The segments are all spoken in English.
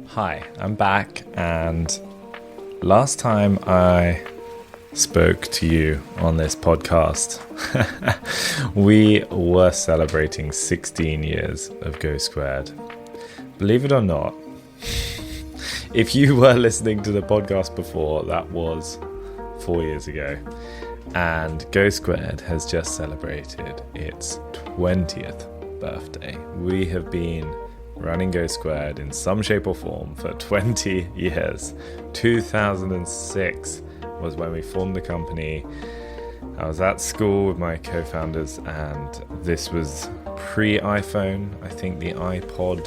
Hi, I'm back, and last time I spoke to you on this podcast, we were celebrating 16 years of GoSquared. Believe it or not, if you were listening to the podcast before, that was 4 years ago, and GoSquared has just celebrated its 20th birthday. We have been running GoSquared in some shape or form for 20 years. 2006 was when we formed the company. I was at school with my co-founders, and this was pre-iPhone. I think the iPod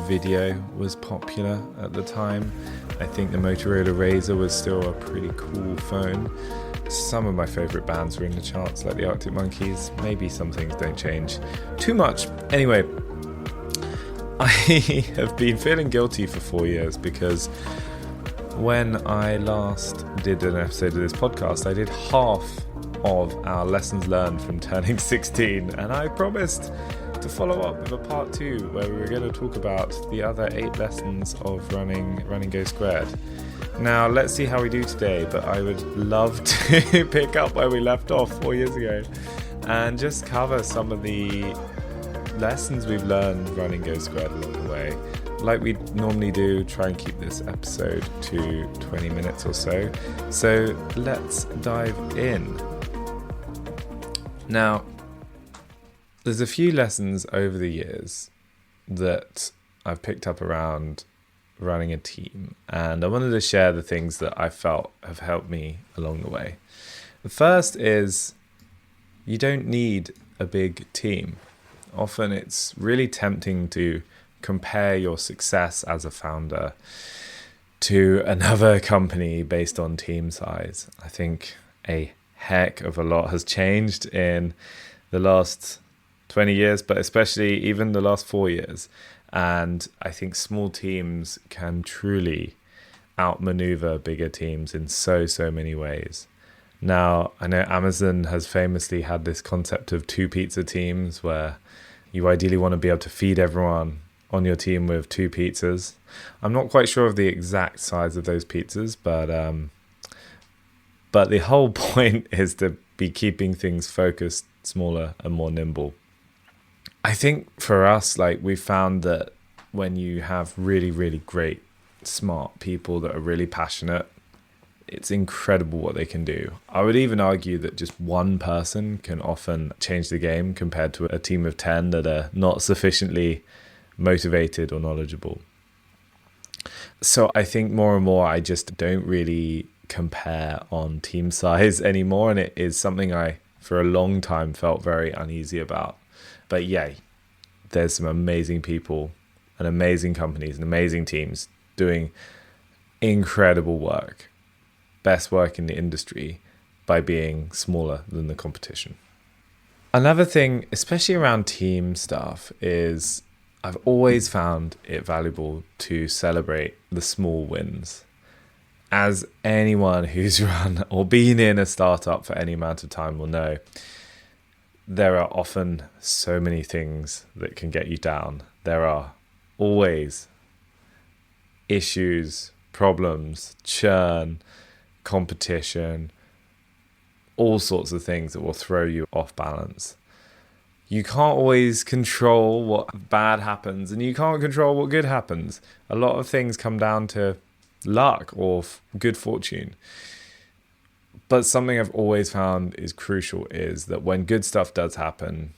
video was popular at the time. I think the Motorola Razr was still a pretty cool phone. Some of my favorite bands were in the charts, like the Arctic Monkeys. Maybe some things don't change too much. Anyway, I have been feeling guilty for 4 years because when I last did an episode of this podcast, I did half of our lessons learned from turning 16, and I promised to follow up with a part 2 where we were going to talk about the other 8 lessons of running GoSquared. Now, let's see how we do today, but I would love to pick up where we left off 4 years ago and just cover some of the lessons we've learned running GoSquared along the way. Like we normally do, try and keep this episode to 20 minutes or so. So let's dive in. Now, there's a few lessons over the years that I've picked up around running a team, and I wanted to share the things that I felt have helped me along the way. The first is you don't need a big team. Often it's really tempting to compare your success as a founder to another company based on team size. I think a heck of a lot has changed in the last 20 years, but especially even the last 4 years. And I think small teams can truly outmaneuver bigger teams in so many ways. Now, I know Amazon has famously had this concept of 2 pizza teams where you ideally want to be able to feed everyone on your team with 2 pizzas. I'm not quite sure of the exact size of those pizzas, but the whole point is to be keeping things focused, smaller and more nimble. I think for us, we found that when you have really great, smart people that are really passionate, it's incredible what they can do. I would even argue that just one person can often change the game compared to a team of 10 that are not sufficiently motivated or knowledgeable. So I think more and more I just don't really compare on team size anymore, and it is something I for a long time felt very uneasy about. But yay, there's some amazing people and amazing companies and amazing teams doing incredible work. Best work in the industry by being smaller than the competition. Another thing, especially around team stuff, is I've always found it valuable to celebrate the small wins. As anyone who's run or been in a startup for any amount of time will know, there are often so many things that can get you down. There are always issues, problems, churn, competition, all sorts of things that will throw you off balance. You can't always control what bad happens, and you can't control what good happens. A lot of things come down to luck or good fortune. But something I've always found is crucial is that when good stuff does happen,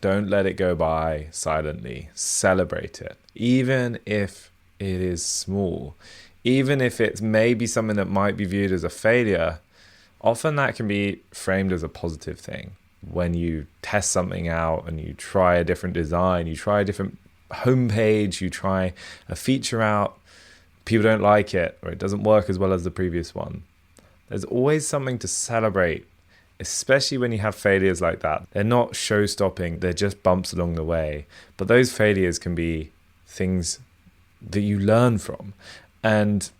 don't let it go by silently. Celebrate it, even if it is small. Even if it's maybe something that might be viewed as a failure, often that can be framed as a positive thing. When you test something out and you try a different design, you try a different homepage, you try a feature out, people don't like it, or it doesn't work as well as the previous one. There's always something to celebrate, especially when you have failures like that. They're not show-stopping, they're just bumps along the way. But those failures can be things that you learn from. And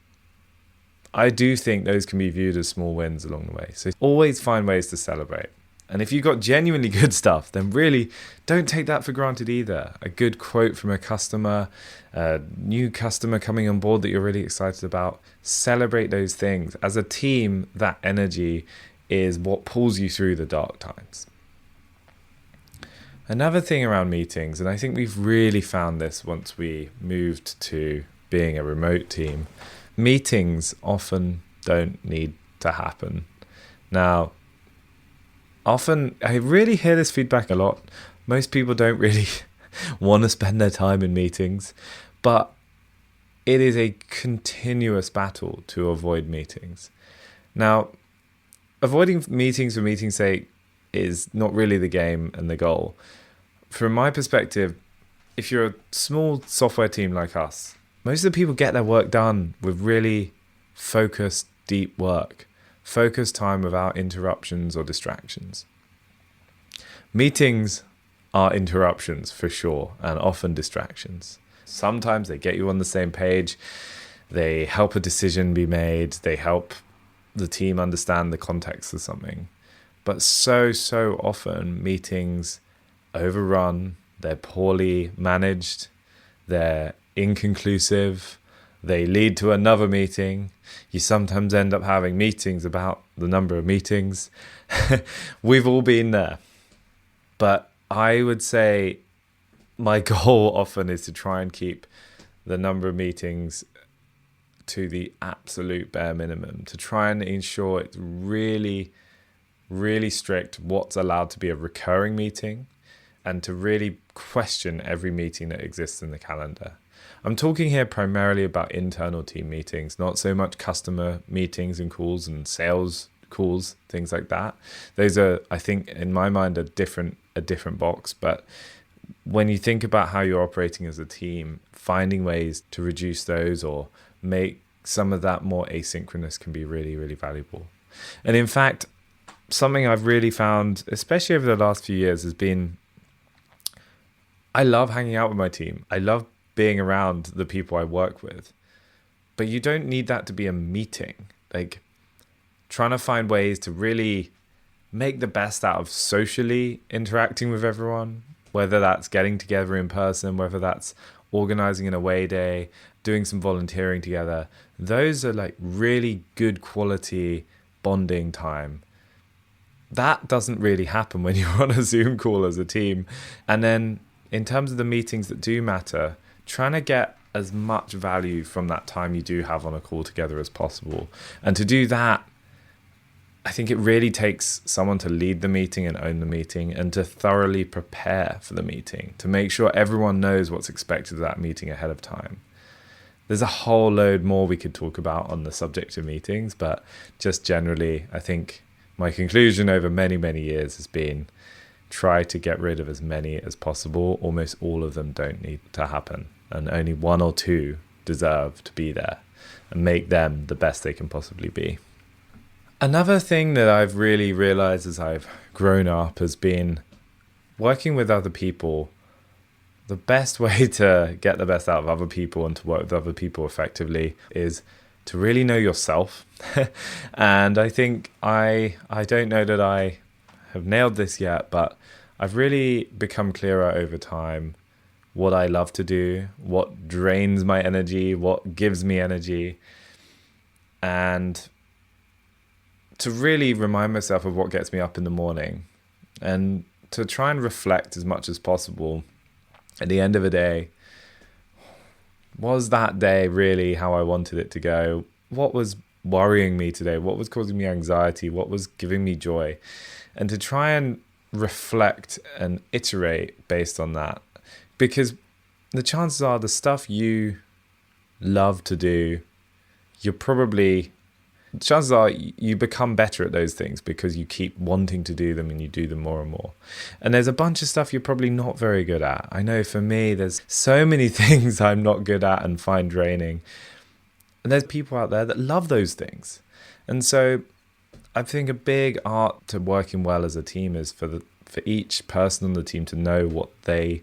I do think those can be viewed as small wins along the way. So always find ways to celebrate. And if you've got genuinely good stuff, then really don't take that for granted either. A good quote from a customer, a new customer coming on board that you're really excited about, celebrate those things. As a team, that energy is what pulls you through the dark times. Another thing around meetings, and I think we've really found this once we moved to being a remote team, meetings often don't need to happen. Now, often, I really hear this feedback a lot. Most people don't really want to spend their time in meetings, but it is a continuous battle to avoid meetings. Now, avoiding meetings for meeting's sake is not really the game and the goal. From my perspective, if you're a small software team like us, most of the people get their work done with really focused, deep work. Focus time without interruptions or distractions. Meetings are interruptions for sure, and often distractions. Sometimes they get you on the same page. They help a decision be made. They help the team understand the context of something. But so often meetings overrun. They're poorly managed. They're inconclusive. They lead to another meeting. You sometimes end up having meetings about the number of meetings. We've all been there. But I would say my goal often is to try and keep the number of meetings to the absolute bare minimum, to try and ensure it's really, really strict what's allowed to be a recurring meeting, and to really question every meeting that exists in the calendar. I'm talking here primarily about internal team meetings, not so much customer meetings and calls and sales calls, things like that. Those are, I think, in my mind, a different box. But when you think about how you're operating as a team, finding ways to reduce those or make some of that more asynchronous can be really, really valuable. And in fact, something I've really found, especially over the last few years, has been I love hanging out with my team. I love being around the people I work with. But you don't need that to be a meeting. Like, trying to find ways to really make the best out of socially interacting with everyone, whether that's getting together in person, whether that's organizing an away day, doing some volunteering together. Those are like really good quality bonding time. That doesn't really happen when you're on a Zoom call as a team. And then in terms of the meetings that do matter, trying to get as much value from that time you do have on a call together as possible. And to do that, I think it really takes someone to lead the meeting and own the meeting, and to thoroughly prepare for the meeting, to make sure everyone knows what's expected of that meeting ahead of time. There's a whole load more we could talk about on the subject of meetings, but just generally, I think my conclusion over many, many years has been try to get rid of as many as possible. Almost all of them don't need to happen, and only one or two deserve to be there, and make them the best they can possibly be. Another thing that I've really realized as I've grown up has been working with other people. The best way to get the best out of other people and to work with other people effectively is to really know yourself. And I think I don't know that I have nailed this yet, but I've really become clearer over time what I love to do, what drains my energy, what gives me energy, and to really remind myself of what gets me up in the morning, and to try and reflect as much as possible at the end of a day. Was that day really how I wanted it to go? What was worrying me today? What was causing me anxiety? What was giving me joy? And to try and reflect and iterate based on that. Because the chances are the stuff you love to do, chances are you become better at those things because you keep wanting to do them and you do them more and more. And there's a bunch of stuff you're probably not very good at. I know for me, there's so many things I'm not good at and find draining. And there's people out there that love those things. And so I think a big art to working well as a team is for each person on the team to know what they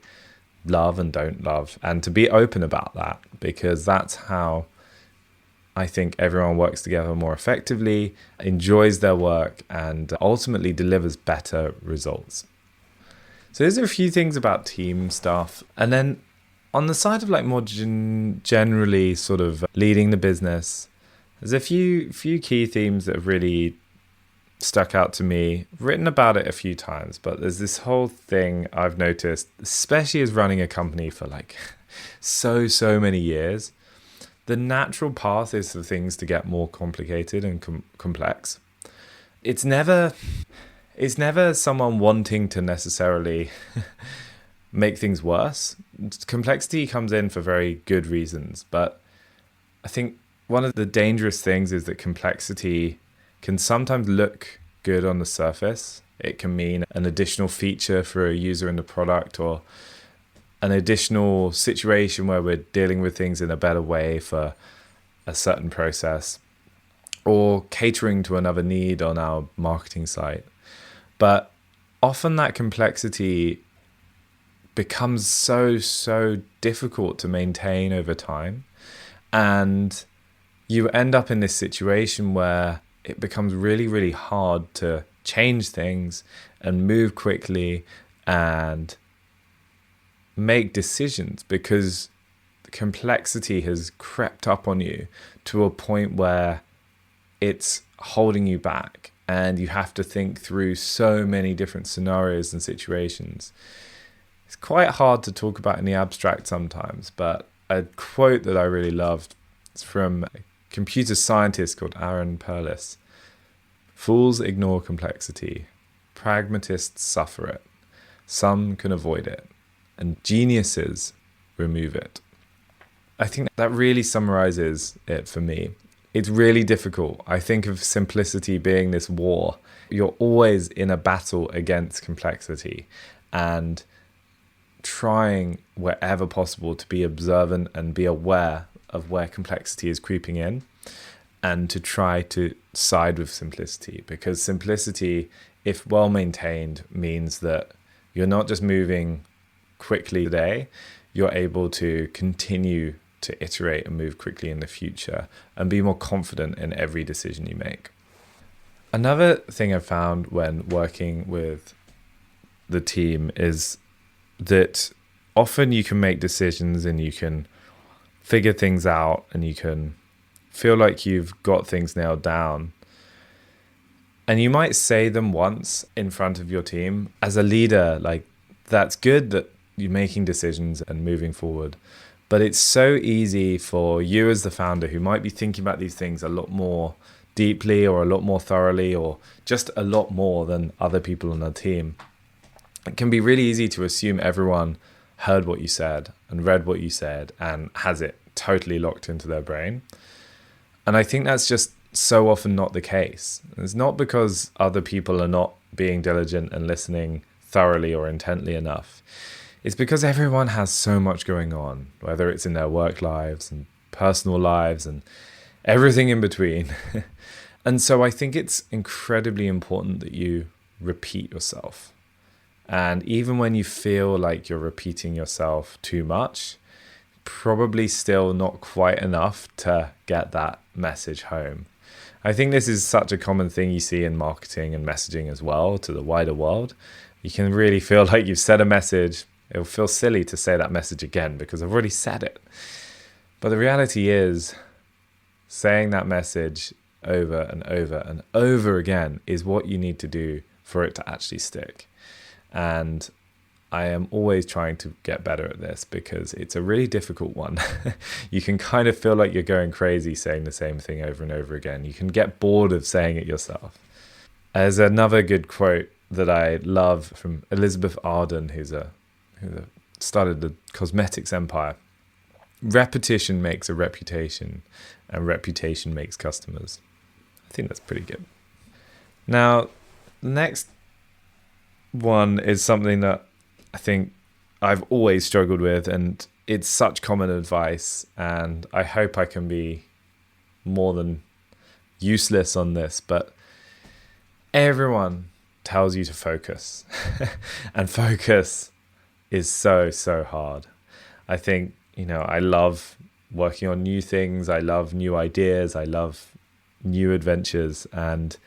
love and don't love, and to be open about that, because that's how I think everyone works together more effectively, enjoys their work, and ultimately delivers better results. So those are a few things about team stuff. And then on the side of like more generally sort of leading the business, there's a few key themes that have really stuck out to me. I've written about it a few times, but there's this whole thing I've noticed, especially as running a company for like so many years. The natural path is for things to get more complicated and complex. It's never someone wanting to necessarily make things worse. Complexity comes in for very good reasons, but I think one of the dangerous things is that complexity can sometimes look good on the surface. It can mean an additional feature for a user in the product, or an additional situation where we're dealing with things in a better way for a certain process, or catering to another need on our marketing site. But often that complexity becomes so difficult to maintain over time, and you end up in this situation where it becomes really hard to change things and move quickly and make decisions, because the complexity has crept up on you to a point where it's holding you back, and you have to think through so many different scenarios and situations. It's quite hard to talk about in the abstract sometimes, but a quote that I really loved is from a computer scientist called Aaron Perlis. Fools ignore complexity. Pragmatists suffer it. Some can avoid it, and geniuses remove it. I think that really summarizes it for me. It's really difficult. I think of simplicity being this war. You're always in a battle against complexity, and trying wherever possible to be observant and be aware of where complexity is creeping in, and to try to side with simplicity, because simplicity, if well maintained, means that you're not just moving quickly today, you're able to continue to iterate and move quickly in the future and be more confident in every decision you make. Another thing I found when working with the team is that often you can make decisions and you can figure things out and you can feel like you've got things nailed down. And you might say them once in front of your team. As a leader, like, that's good that you're making decisions and moving forward. But it's so easy for you as the founder, who might be thinking about these things a lot more deeply or a lot more thoroughly or just a lot more than other people on the team. It can be really easy to assume everyone heard what you said and read what you said and has it totally locked into their brain. And I think that's just so often not the case. It's not because other people are not being diligent and listening thoroughly or intently enough. It's because everyone has so much going on, whether it's in their work lives and personal lives and everything in between. And so I think it's incredibly important that you repeat yourself. And even when you feel like you're repeating yourself too much, probably still not quite enough to get that message home. I think this is such a common thing you see in marketing and messaging as well to the wider world. You can really feel like you've said a message. It'll feel silly to say that message again because I've already said it. But the reality is, saying that message over and over and over again is what you need to do for it to actually stick. And I am always trying to get better at this because it's a really difficult one. You can kind of feel like you're going crazy saying the same thing over and over again. You can get bored of saying it yourself. There's another good quote that I love from Elizabeth Arden, who started the cosmetics empire. Repetition makes a reputation, and reputation makes customers. I think that's pretty good. Now, the next one is something that I think I've always struggled with, and it's such common advice, and I hope I can be more than useless on this, but everyone tells you to focus. And focus is so hard. I think, I love working on new things. I love new ideas. I love new adventures. And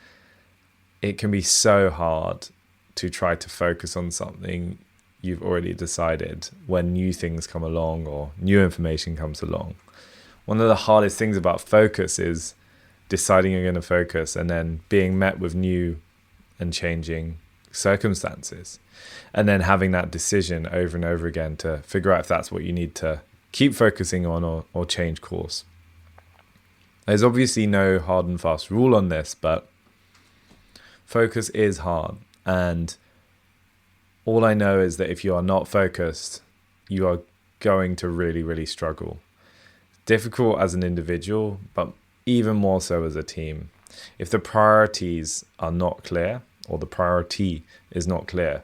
it can be so hard to try to focus on something you've already decided when new things come along or new information comes along. One of the hardest things about focus is deciding you're going to focus and then being met with new and changing circumstances, and then having that decision over and over again to figure out if that's what you need to keep focusing on or change course. There's obviously no hard and fast rule on this, but focus is hard. And all I know is that if you are not focused, you are going to really, really struggle. Difficult as an individual, but even more so as a team. If the priorities are not clear, or the priority is not clear,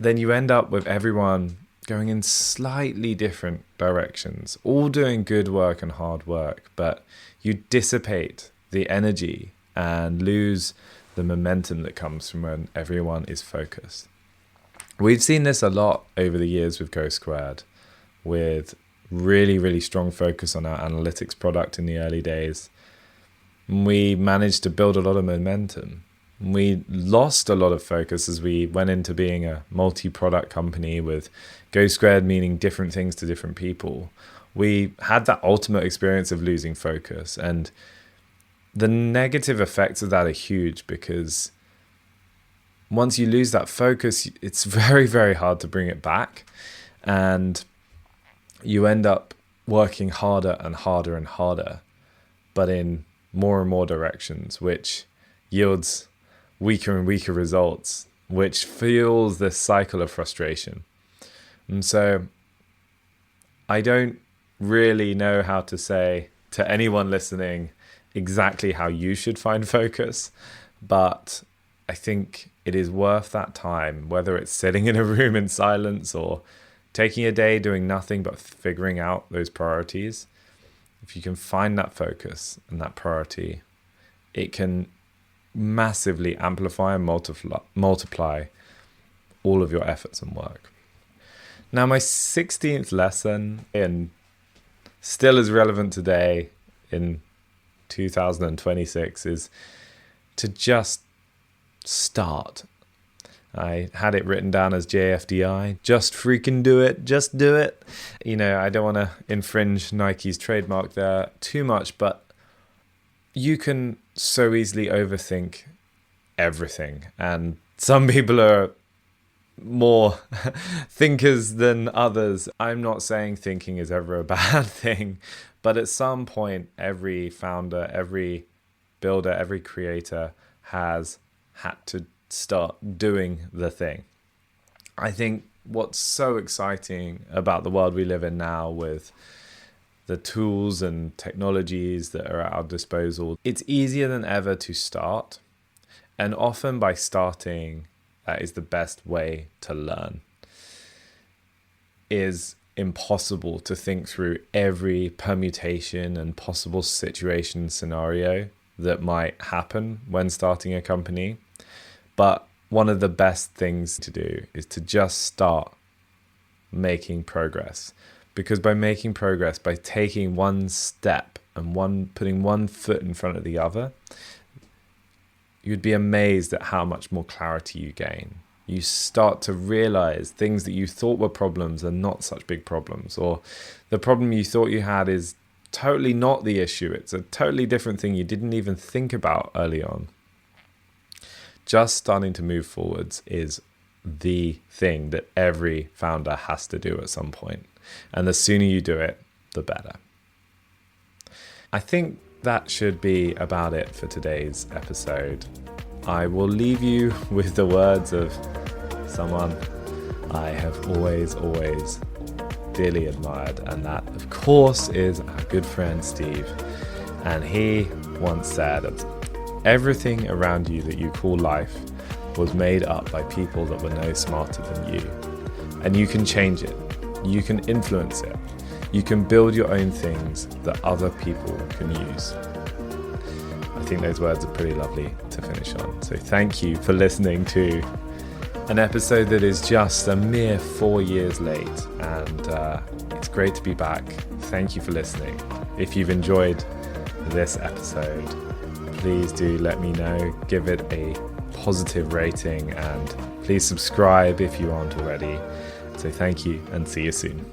then you end up with everyone going in slightly different directions, all doing good work and hard work, but you dissipate the energy and lose the momentum that comes from when everyone is focused. We've seen this a lot over the years with GoSquared, with really, really strong focus on our analytics product in the early days. We managed to build a lot of momentum. We lost a lot of focus as we went into being a multi-product company with GoSquared meaning different things to different people. We had that ultimate experience of losing focus, and the negative effects of that are huge, because once you lose that focus, it's very, very hard to bring it back, and you end up working harder and harder and harder, but in more and more directions, which yields weaker and weaker results, which fuels this cycle of frustration. And so I don't really know how to say to anyone listening exactly how you should find focus, but I think it is worth that time, whether it's sitting in a room in silence or taking a day doing nothing but figuring out those priorities. If you can find that focus and that priority, it can massively amplify and multiply all of your efforts and work. Now, my 16th lesson, and still as relevant today in 2026, is to just start. I had it written down as JFDI, just freaking do it, just do it. You know, I don't want to infringe Nike's trademark there too much, but you can so easily overthink everything. And some people are more thinkers than others. I'm not saying thinking is ever a bad thing, but at some point, every founder, every builder, every creator has had to start doing the thing. I think what's so exciting about the world we live in now, with the tools and technologies that are at our disposal, it's easier than ever to start. And often by starting, that is the best way to learn. It is impossible to think through every permutation and possible situation scenario that might happen when starting a company. But one of the best things to do is to just start making progress. Because by making progress, by taking one step and putting one foot in front of the other, you'd be amazed at how much more clarity you gain. You start to realize things that you thought were problems are not such big problems, or the problem you thought you had is totally not the issue. It's a totally different thing you didn't even think about early on. Just starting to move forwards is the thing that every founder has to do at some point. And the sooner you do it, the better. I think that should be about it for today's episode. I will leave you with the words of someone I have always dearly admired, and that, of course, is our good friend Steve. And he once said that everything around you that you call life was made up by people that were no smarter than you. And you can change it. You can influence it. You can build your own things that other people can use. I think those words are pretty lovely to finish on. So thank you for listening to an episode that is just a mere 4 years late. And it's great to be back. Thank you for listening. If you've enjoyed this episode, please do let me know. Give it a positive rating and please subscribe if you aren't already. So thank you and see you soon.